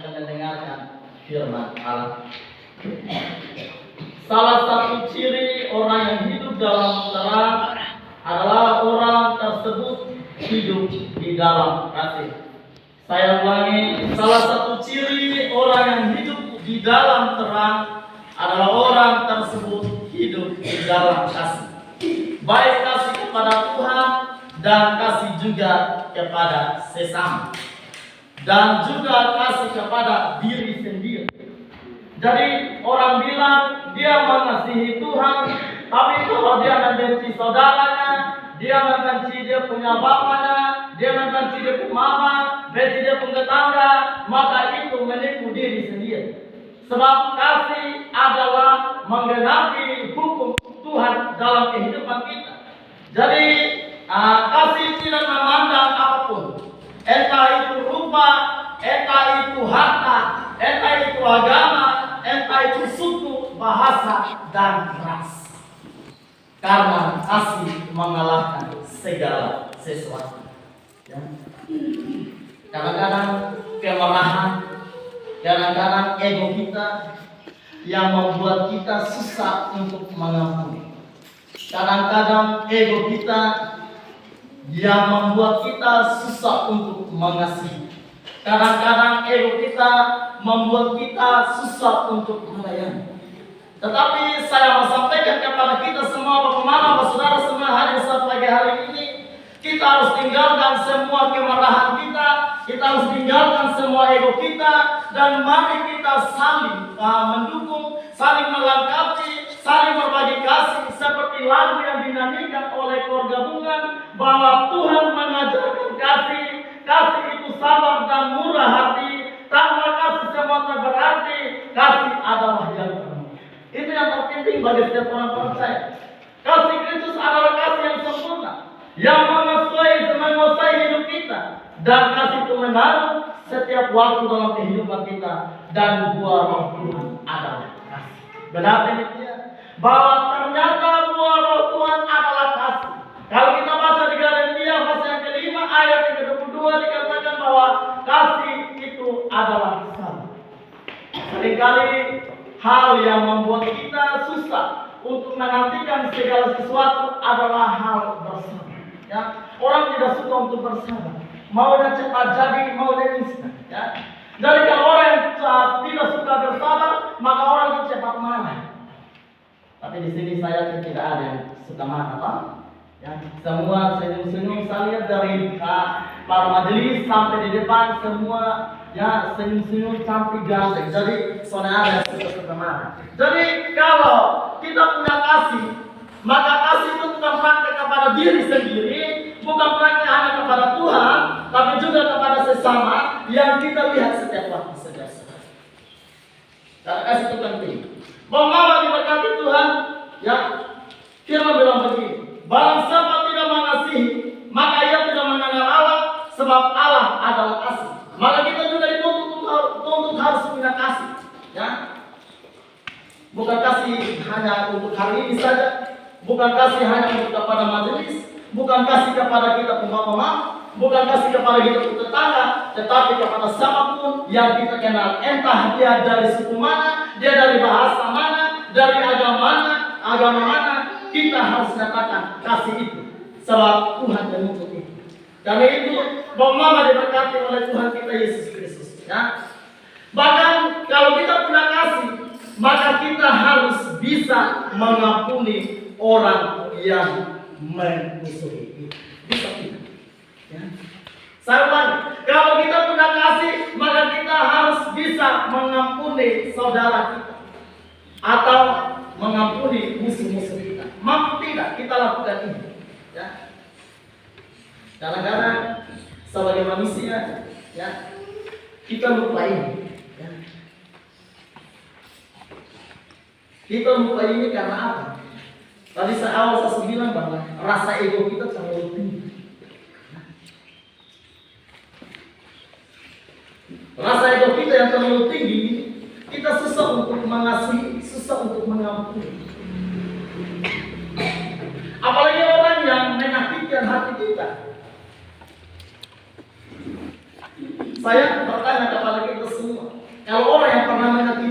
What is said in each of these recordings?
akan mendengarkan firman Allah. Salah satu ciri orang yang hidup dalam terang adalah orang tersebut hidup di dalam kasih. Saya ulangi, salah satu ciri orang yang hidup di dalam terang adalah orang tersebut hidup di dalam kasih. Baik kasih kepada Tuhan dan kasih juga kepada sesama. Dan juga kasih kepada diri sendiri. Jadi orang bilang dia mengasihi Tuhan, tapi kalau dia membenci saudaranya, dia membenci dia punya bapaknya, dia membenci dia punya mama, benci dia punya tetangga, maka itu menipu diri sendiri. Sebab kasih adalah menggenapi hukum Tuhan dalam kehidupan kita. Jadi kasih tidak memandang apapun, entah itu rupa, entah itu harta, entah itu agama, entah itu suku, bahasa, dan ras. Karena kasih mengalahkan segala sesuatu. Ya. Kadang-kadang kemarahan, kadang-kadang ego kita yang membuat kita susah untuk mengampuni. Kadang-kadang ego kita yang membuat kita susah untuk mengasihi. Kadang-kadang ego kita membuat kita susah untuk melayani. Tetapi saya mau sampaikan kepada kita semua, bagaimana saudara semua hadir saat pagi hari ini, kita harus tinggalkan semua kemarahan kita harus tinggalkan semua ego kita, dan mari kita saling mendukung, saling melengkapi, saling berbagi kasih, seperti lagu yang dinyanyikan oleh Kor Gabungan, bahwa Tuhan mengajarkan kasih, kasih itu sabar dan murah hati, tanpa kasih semua tak berarti, kasih adalah yang terbaik. Itu yang terpenting bagi setiap orang percaya. Kasih Kristus adalah kasih yang sempurna, yang menguasai hidup kita, dan kasih itu menaruh setiap waktu dalam kehidupan kita, dan buah Roh Tuhan adalah kasih. Benar demikian, bahwa ternyata buah Roh Tuhan adalah kasih. Kalau kita baca di Galatia pasal yang kelima ayat yang ke-22 dikatakan bahwa kasih itu adalah sabar. Seringkali hal yang membuat kita susah untuk menantikan segala sesuatu adalah hal bersabar. Ya, orang tidak suka untuk bersabar. Maunya cepat jadi, maunya instan. Ya. Jadi kalau orang yang tidak suka bersabar, maka orang itu cepat marah. Tapi di sini saya tidak ada yang suka marah, Pak. Ya, semua senyum-senyum. Saya lihat dari para majelis sampai di depan semua ya senyum-senyum cantik ganteng. Jadi saudara suka marah. Jadi kalau kita punya kasih, maka kasih itu bukan praktek kepada diri sendiri, bukan praktek hanya kepada Tuhan, tapi juga kepada sesama yang kita lihat setiap waktu setiap saat. Karena kasih itu penting. Bahwa diberkati Tuhan, ya firman bilang begini, barang siapa tidak mengasihi, maka ia tidak mengenal Allah, sebab Allah adalah kasih. Maka kita juga dituntut harus punya kasih, ya. Bukan kasih hanya untuk hari ini saja, bukan kasih hanya untuk kepada majelis, bukan kasih kepada kita pemama, bukan kasih kepada kita tetangga, tetapi kepada siapapun yang kita kenal. Entah dia dari suku mana, dia dari bahasa mana, dari agama mana, kita harus nyatakan kasih itu, sebab Tuhan menuntut itu. Karena itu, bahwa diberkati oleh Tuhan kita Yesus Kristus. Ya. Bahkan kalau kita punya kasih, maka kita harus bisa mengampuni orang yang memusuhi kita. Bisa tidak? Ya. Saya ulangi, kalau kita punya kasih, maka kita harus bisa mengampuni saudara kita atau mengampuni musuh-musuh kita. Mampu tidak kita lakukan ini? Ya. Kadang-kadang sebagai manusia, ya kita lupa ini. Ya. Kita lupa ini karena apa? Tadi saya bilang bahwa rasa ego kita terlalu tinggi. Rasa ego kita yang terlalu tinggi, kita susah untuk mengasihi, susah untuk mengampuni. Apalagi orang yang menyakitkan hati kita. Saya bertanya kepada kita semua,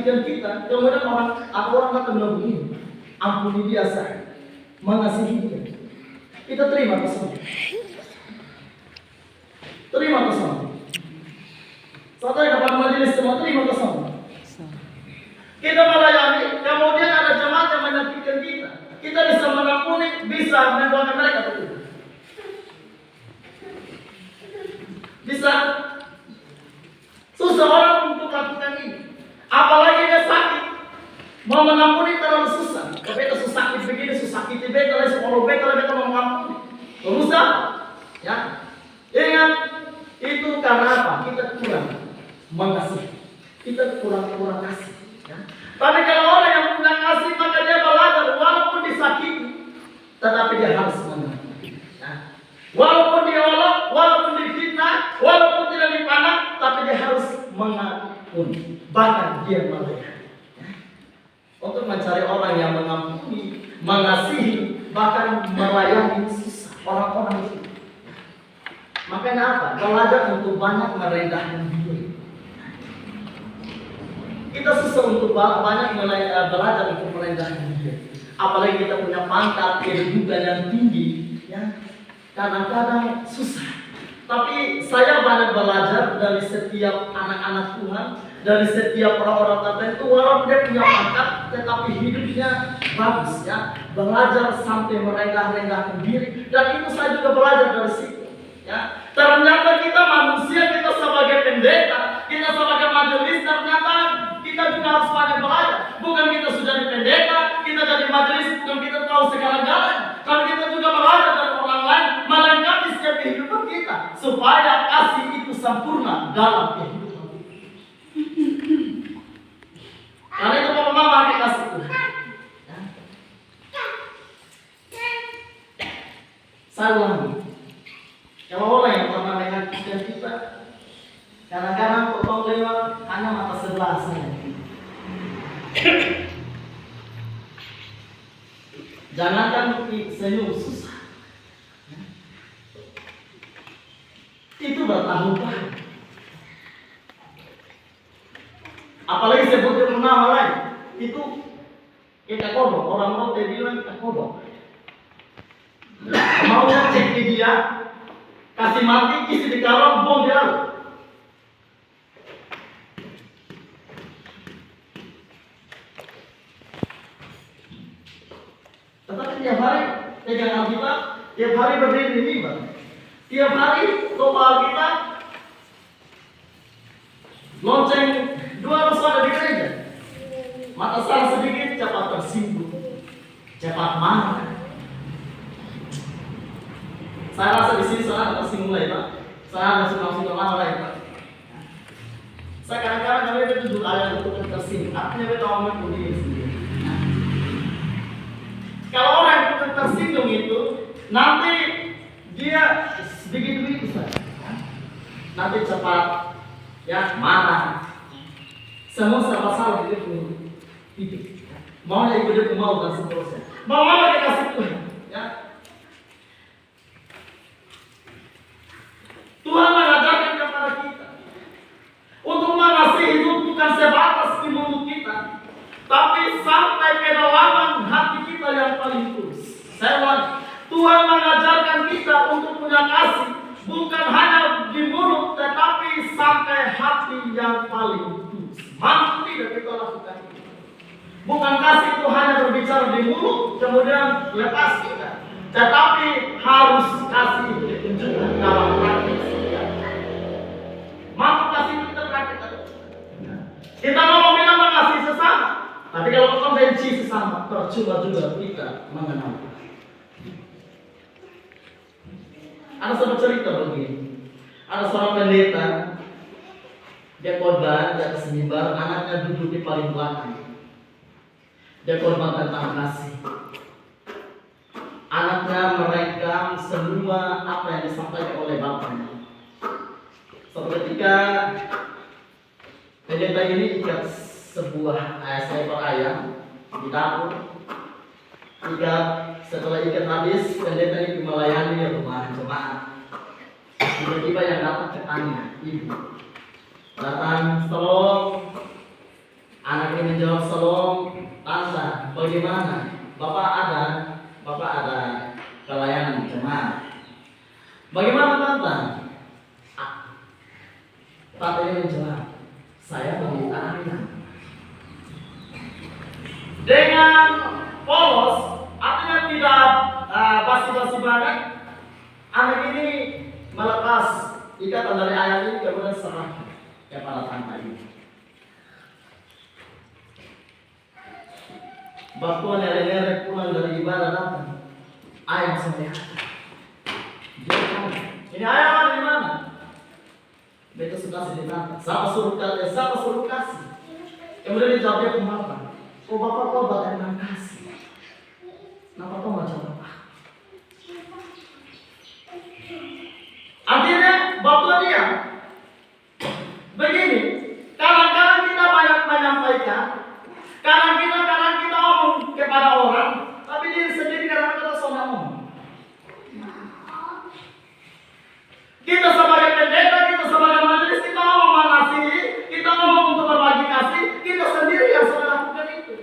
menyakitkan kita, kemudian ada orang akan bilang begini, ampuni dia saya, mengasihi dia. Kita terima kesalahan. Terima kesalahan. Saudara dapat majelis semua terima kesalahan. Kita melayani, kemudian ada jemaat yang menyakitkan kita. Kita bisa mengampuni, bisa mendoakan mereka betul. Bisa. Susah orang untuk lakukan ini. Apalagi dia sakit. Mau mengampuni terlalu susah. Kalau kita susah sakit begini, susah sakit itu, kalau sepuluh kalau kita mau mengampuni. Susah. Ya. Ingat, itu karena apa? Kita kurang mengasihi. Kita kurang kasih. Ya. Tapi kalau orang yang punya kasih, maka dia belajar walaupun disakiti, tetapi dia harus mengampuni. Ya. Walaupun diolok, walaupun difitnah, walaupun tidak dipandang, tapi dia harus mengampuni. Bahkan dia melayani. Ya. Untuk mencari orang yang mengampuni, mengasihi, bahkan melayani susah orang-orang itu. Makanya apa? Belajar untuk banyak merendahkan diri. Kita susah untuk banyak belajar untuk merendahkan diri. Apalagi kita punya pangkat kedudukan yang tinggi, ya. Kadang-kadang susah. Tapi saya banyak belajar dari setiap anak-anak Tuhan, dari setiap orang-orang tertentu, walaupun dia punya pangkat, tetapi hidupnya bagus, ya. Belajar sampai merendah-rendahkan diri, dan itu saya juga belajar dari situ. Ya, ternyata kita manusia, kita sebagai pendeta, kita sebagai majelis, ternyata kita juga harus banyak belajar. Bukan kita sudah di pendeta, kita jadi majelis, bukan kita tahu segala-galanya. Tapi kita juga belajar dari orang lain, melengkapi setiap kehidupan kita, supaya kasih itu sempurna dalam kehidupan kita. Karena itu Bapak Mama kasih Tuhan. Saya ulangi. Kalau orang yang pernah menyakitkan kita, kadang-kadang potong lewat hanya mata sebelah saja. Jangankan senyum susah. Itu bertahun-tahun. Apalagi sebutnya nama lain, itu kita kodok. Orang Rote bilang kita kodok. Mau cek ke dia, kasih mati, isi di karung, bom di laut. Tetapi tiap hari pegang Alkitab, tiap hari berdiri di mimbar, tiap hari doa Alkitab, lonceng 2 ada di gereja. Mata salah sedikit cepat tersinggung, cepat marah. Saya rasa di sini salah tersinggung lagi, Pak. Saya ada suka lagi, Pak. Saya kadang-kadang kami itu duduk ada untuk tersinggung. Artinya kita ngomong diri sendiri. Kalau orang yang tersinggung itu, nanti dia begitu saja. Nanti cepat, ya marah. Semua serba salah dia punya titik. Maunya ikut dia mau dan seterusnya. Mau apa dia kasih Tuhan? Ya. Tuhan mengajarkan kepada kita untuk mengasihi itu bukan sebatas di mulut kita, tapi sampai kedalaman hati kita yang paling tulus. Tuhan mengajarkan kita untuk punya kasih bukan hanya di mulut, tetapi sampai hati yang paling tulus. Mampu tidak kita lakukan itu. Bukan kasih itu hanya berbicara di mulut kemudian lepas kita, tetapi harus kasih itu ditunjukkan dalam praktik. Mampu kasih itu kita praktik. Kita mau bilang mengasihi sesama, tapi kalau kita benci sesama, percuma juga kita mengenal. Ada sebuah cerita begini. Ada seorang pendeta, dia korban di atas mimbar, anaknya duduk di paling belakang. Dia korban tentang kasih. Anaknya merekam semua apa yang disampaikan oleh bapaknya. Suatu ketika pendeta ini ikat sebuah seekor ayam di dapur. Setelah ikat habis, pendeta itu melayani rumah jemaat. Tiba-tiba yang datang tetangga, ibu. Datang, tolong anak ini Shalom, Tante, bagaimana? Bapak ada pelayanan jemaat. Bagaimana Tante? Tante ini menjawab, saya meminta ayah. Dengan polos, artinya tidak basi-basi banget. Anak ini melepas ikatan dari ayah ini kemudian serahkan kepada tante ini. Waktu nenek-nenek pulang dari ibadah datang, ayah sampai dia tahu, ini ayah di mana? Beta sudah sedih tante. Siapa suruh kasih? Kemudian dijawab dia kenapa? Oh bapak kau bakal kasih. Kenapa kau macam apa? Akhirnya bapak dia begini. Kadang-kadang kita banyak menyampaikan, kadang kita omong kepada orang, tapi diri sendiri kadang-kadang soal omong. Kita sebagai pendeta, kita sebagai majelis, kita ngomong mengasihi, kita ngomong untuk berbagi kasih, kita sendiri yang sudah lakukan itu.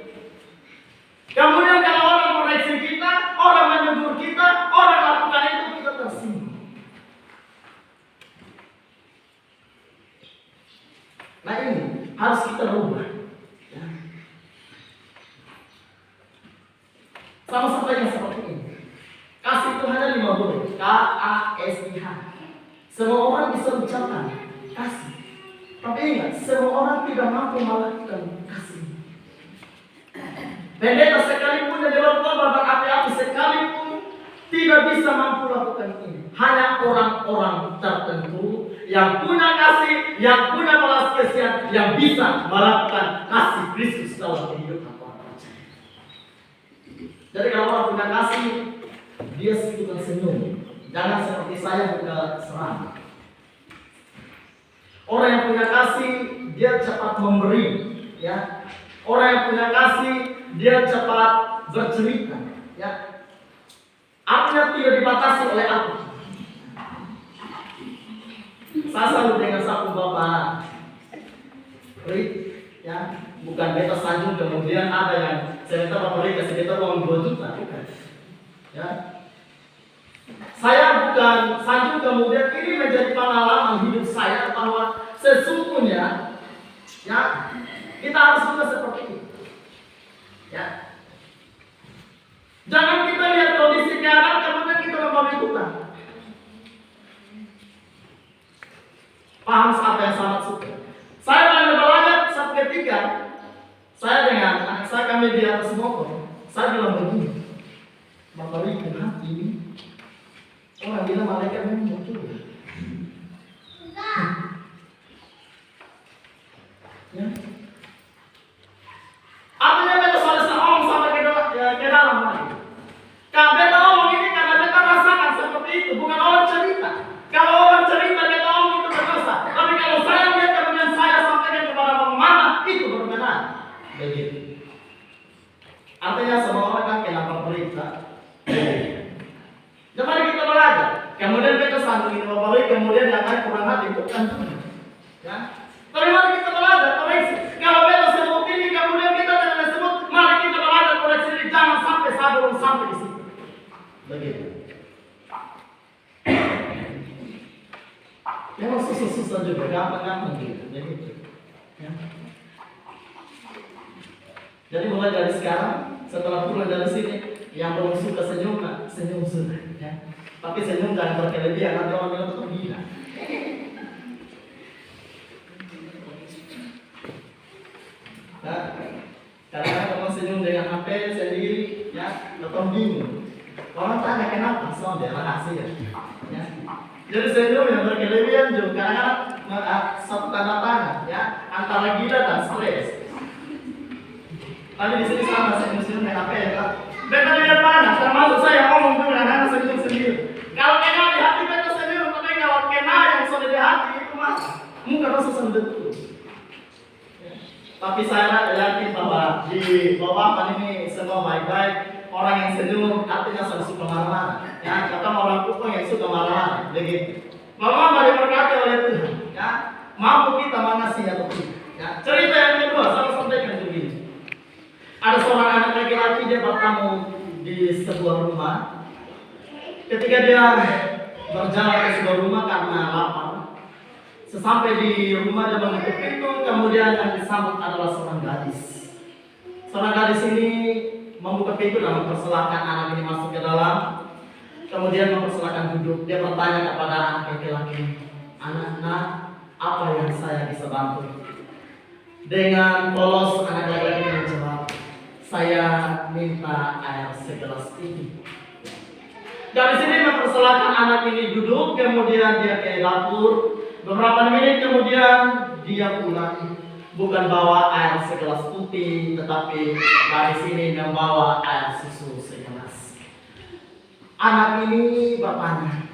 Kemudian kalau orang koreksi kita, orang menegur kita, orang lakukan itu, kita tersinggung. Nah ini harus kita rubah. Ya. Sama sampainya seperti ini. Kasih itu hanya 5 huruf, K-A-S-I-H. Semua orang bisa ucapkan kasih, tapi ingat, semua orang tidak mampu melakukan kasih. Pendeta sekalipun yang dalam korban berapi-api sekalipun tidak bisa mampu lakukan ini. Hanya orang-orang tertentu yang punya kasih, yang punya balas kasihan, yang bisa melakukan kasih Kristus dalam kehidupan orang percaya. Jadi kalau orang punya kasih, dia suka senyum. Jangan seperti saya buka serang. Orang yang punya kasih, dia cepat memberi, ya. Orang yang punya kasih, dia cepat bercerita, ya. Artinya tidak dibatasi oleh aku. Saya selalu dengan satu bapak, ya, bukan beta sanjung kemudian ada yang saya minta bapak Rik kasih beta uang 2 juta, bukan, ya. Saya bukan sanjung kemudian ini menjadi pengalaman hidup saya bahwa sesungguhnya ya kita harus juga seperti itu. Ya. Jangan kita lihat kondisi keadaan kemudian kita membabi buta. Paham apa yang sangat suka. Saya banyak belajar saat ketika saya dengan anak saya kami di atas motor, saya bilang begini, Bapak Rik hati ini orang bilang malaikat memang muncul. Ya. Artinya beta selesai omong sampai ke dalam lagi. Kalau beta omong ini karena beta rasakan seperti itu, bukan orang cerita. Kalau orang cerita beta omong itu berdosa. Tapi kalau saya lihat kemudian saya sampaikan kepada mana itu benar. Begitu. Artinya semua orang kan kenapa berita. Mari kita belajar. Kemudian kita sandungin Bapak Rik, kemudian yang lain kurang hati bukan. Ya. Tapi mari kita belajar koreksi. Kalau beta sebut ini kemudian kita tidak sebut, mari kita belajar koreksi ini jangan sampai saya belum sampai di situ. Begitu. Memang susah-susah juga, gampang-gampang gitu. Ya. Jadi mulai dari sekarang, setelah pulang dari sini, yang belum suka senyum, senyum sudah. Ya. Tapi senyum jangan berkelebihan, nanti orang bilang tetap gila. Nah, karena kalau senyum dengan HP sendiri, ya, tetap bingung. Orang tanya kenapa, soalnya rahasia. Ya. Jadi senyum yang berkelebihan juga karena satu tanda tanya, ya, antara gila dan stres. Tapi di sini sama senyum-senyum dengan HP ya, Pak. Beta di depan, termasuk saya ngomong dengan anak senyum sendiri. Kalau kena di hati beta senyum, tapi kalau kena yang sudah di hati itu mah muka rasa betul. Tapi saya yakin bahwa di bawah ini semua baik-baik. Orang yang senyum artinya selalu suka marah-marah. Ya, kata orang kupang yang suka marah-marah. Begitu. Mama diberkati oleh Tuhan. Ya, mampu kita mengasihi atau tidak. Ya, cerita yang kedua saya sampaikan begini. seorang anak laki-laki, dia bertamu di sebuah rumah. Ketika dia berjalan ke sebuah rumah karena lapar, sesampai di rumah dia mengetuk pintu, kemudian yang disambut adalah seorang gadis. Seorang gadis ini membuka pintu dan mempersilahkan anak ini masuk ke dalam. Kemudian mempersilahkan duduk. Dia bertanya kepada anak laki-laki, "Anak-anak, apa yang saya bisa bantu?" Dengan polos anak laki-laki menjawab, "Saya minta air segelas ini." Dari sini mempersilahkan anak ini duduk, kemudian dia ke dapur. Beberapa menit kemudian dia pulang, bukan bawa air segelas putih, tetapi dari sini membawa air susu segelas. Anak ini bertanya,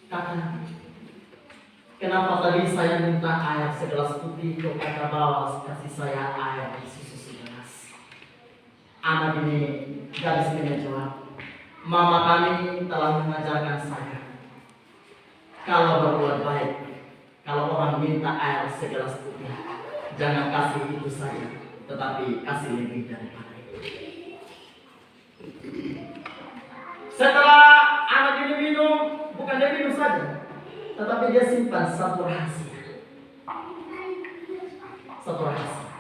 "Kakak, kenapa tadi saya minta air segelas putih, kok kakak bawa kasih saya air susu segelas?" Anak ini, gadis ini menjawab, "Mama kami telah mengajarkan saya, kalau berbuat baik, kalau orang minta air segelas putih, jangan kasih itu saja, tetapi kasih lebih daripada itu." Setelah anak ini minum, bukan dia minum saja, tetapi dia simpan satu rahasia. Satu rahasia.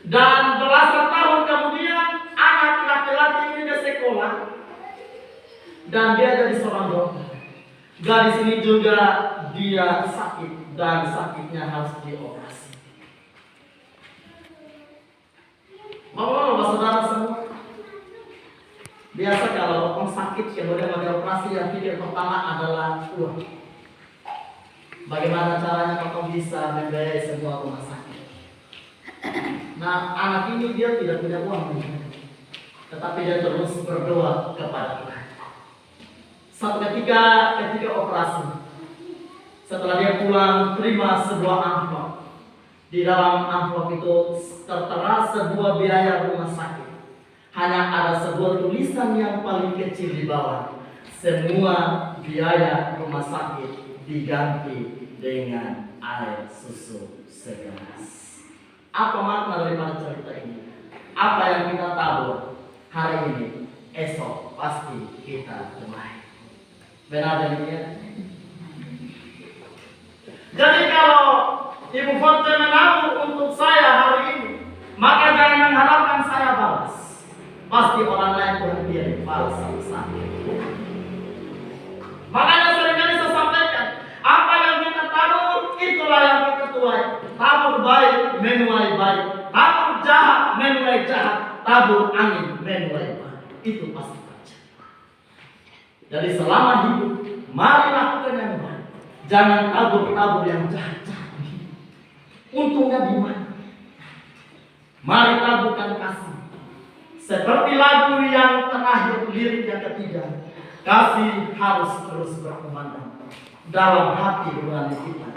Dan belasan tahun kemudian, anak laki-laki ini dia sekolah dan dia jadi seorang dokter. Gadis ini juga dia sakit dan sakitnya harus dioperasi. Bapak-bapak, saudara semua, biasa kalau orang sakit kemudian mau dioperasi, yang pikir pertama adalah uang. Bagaimana caranya kakak bisa membiayai semua rumah sakit? Nah, anak ini dia tidak punya uang, tetapi dia terus berdoa kepada Tuhan. Suatu ketika operasi, setelah dia pulang, terima sebuah amplop. Di dalam amplop itu tertera sebuah biaya rumah sakit. Hanya ada sebuah tulisan yang paling kecil di bawah. Semua biaya rumah sakit diganti dengan air susu segelas. Apa makna daripada cerita ini? Apa yang kita tabur hari ini, esok pasti kita tuai. Benar demikian? Jadi kalau Ibu Forte menabur untuk saya hari ini, maka jangan mengharapkan saya balas. Pasti orang lain pun dia balas sama-sama. Makanya seringkali saya sampaikan, apa yang kita tabur, itulah yang kita tuai. Tabur baik, menuai baik. Tabur jahat, menuai jahat. Tabur angin, menuai baik. Itu pasti terjadi. Jadi selama hidup, mari lakukan yang baik. Jangan tabur-tabur yang jahat-jahat. Untungnya di mana? Mari taburkan kasih. Seperti lagu yang terakhir, lirik yang ketiga. Kasih harus terus berkumandang dalam hati nurani kita.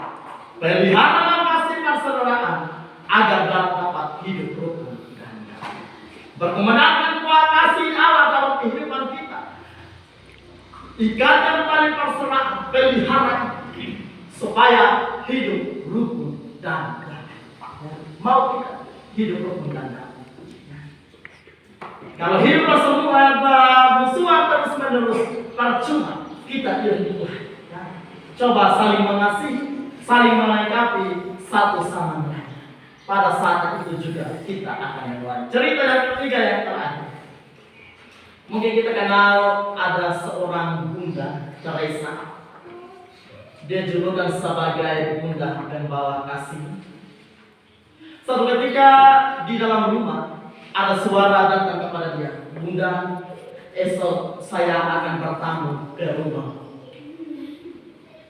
Peliharalah kasih persaudaraan agar dapat hidup rukun dan damai. Berkumandangkan kuat kasih Allah dalam kehidupan kita. Ikatkan tali persaudaraan, pelihara supaya hidup rukun dan damai. Mau kita hidup rukun dan damai? Kalau hidup bersama bermusuhan terus menerus, percuma kita hidup. Coba saling mengasihi, saling melengkapi satu sama lain. Pada saat itu juga kita akan menuai. Cerita yang ketiga yang terakhir. Mungkin kita kenal ada seorang Bunda Teresa. Dia julukan sebagai Bunda Pembawa Kasih. Suatu ketika di dalam rumah, ada suara datang kepada dia, "Bunda, esok saya akan bertamu ke rumah."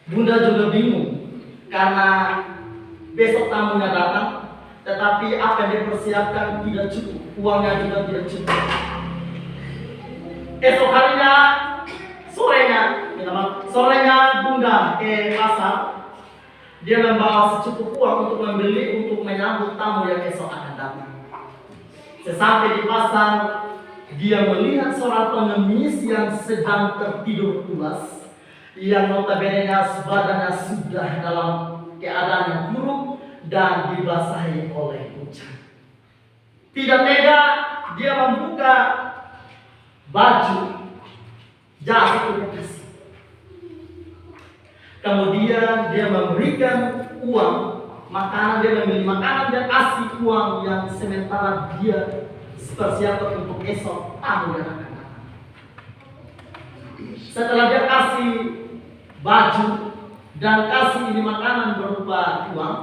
Bunda juga bingung karena besok tamunya datang, tetapi apa yang dipersiapkan tidak cukup, uangnya juga tidak cukup. Esok harinya, sorenya Bunda ke pasar. Dia membawa secukup uang untuk membeli, untuk menyambut tamu yang esok akan datang. Sesampai di pasar, dia melihat seorang pengemis yang sedang tertidur pulas, yang notabene-nya badannya sudah dalam keadaan yang buruk dan dibasahi oleh hujan. Tidak tega dia membuka baju jas untuk kasih. Kemudian dia memberikan uang, makanan, dia membeli makanan dan kasih uang yang sementara dia persiapkan untuk esok tamu yang akan datang. Setelah dia kasih baju dan kasih ini makanan berupa uang,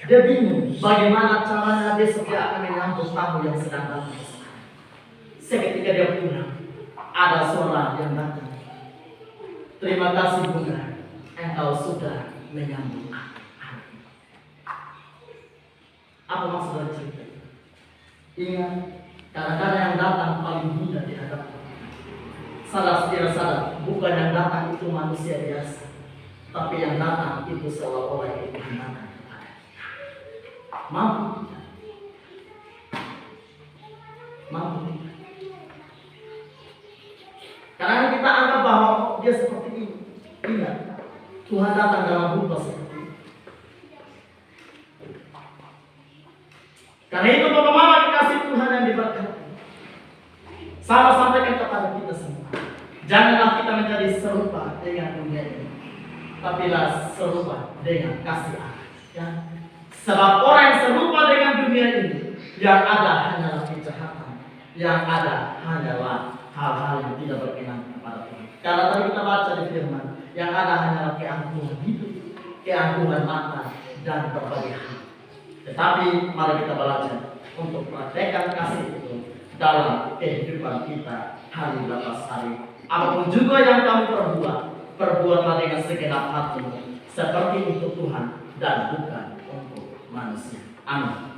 dia bingung bagaimana caranya besok dia akan menyambut tamu yang sedang datang. Seketika dia pulang, ada suara yang datang. Terima kasih Bunda, engkau sudah menyambut aku. Apa maksud dari cerita? Ingat, kadang-kadang yang datang paling mudah di hadapan. Sadar tidak sadar, bukan yang datang itu manusia biasa, tapi yang datang itu seolah-olah itu hinakan kepada kita. Mampu kita. Mampu kita. Karena kita anggap bahwa dia seperti ini. Ingat, Tuhan datang dalam rupa seperti ini. Karena itu Bapak Mama dikasih Tuhan yang diberkati. Sama sampaikan kepada kita semua. Janganlah kita menjadi serupa dengan dunia ini, tapilah serupa dengan kasih Allah. Ya. Sebab orang yang serupa dengan dunia ini, yang ada hanyalah kejahatan, yang ada hanyalah hal-hal yang tidak berkenan kepada Tuhan. Karena tadi kita baca di firman, yang ada hanyalah keangkuhan hidup, keangkuhan mata, dan berbagai hal. Tetapi mari kita belajar untuk praktekkan kasih itu dalam kehidupan kita hari lepas hari. Apapun juga yang kamu perbuatlah dengan segenap hatimu, seperti untuk Tuhan dan bukan untuk manusia. Amin.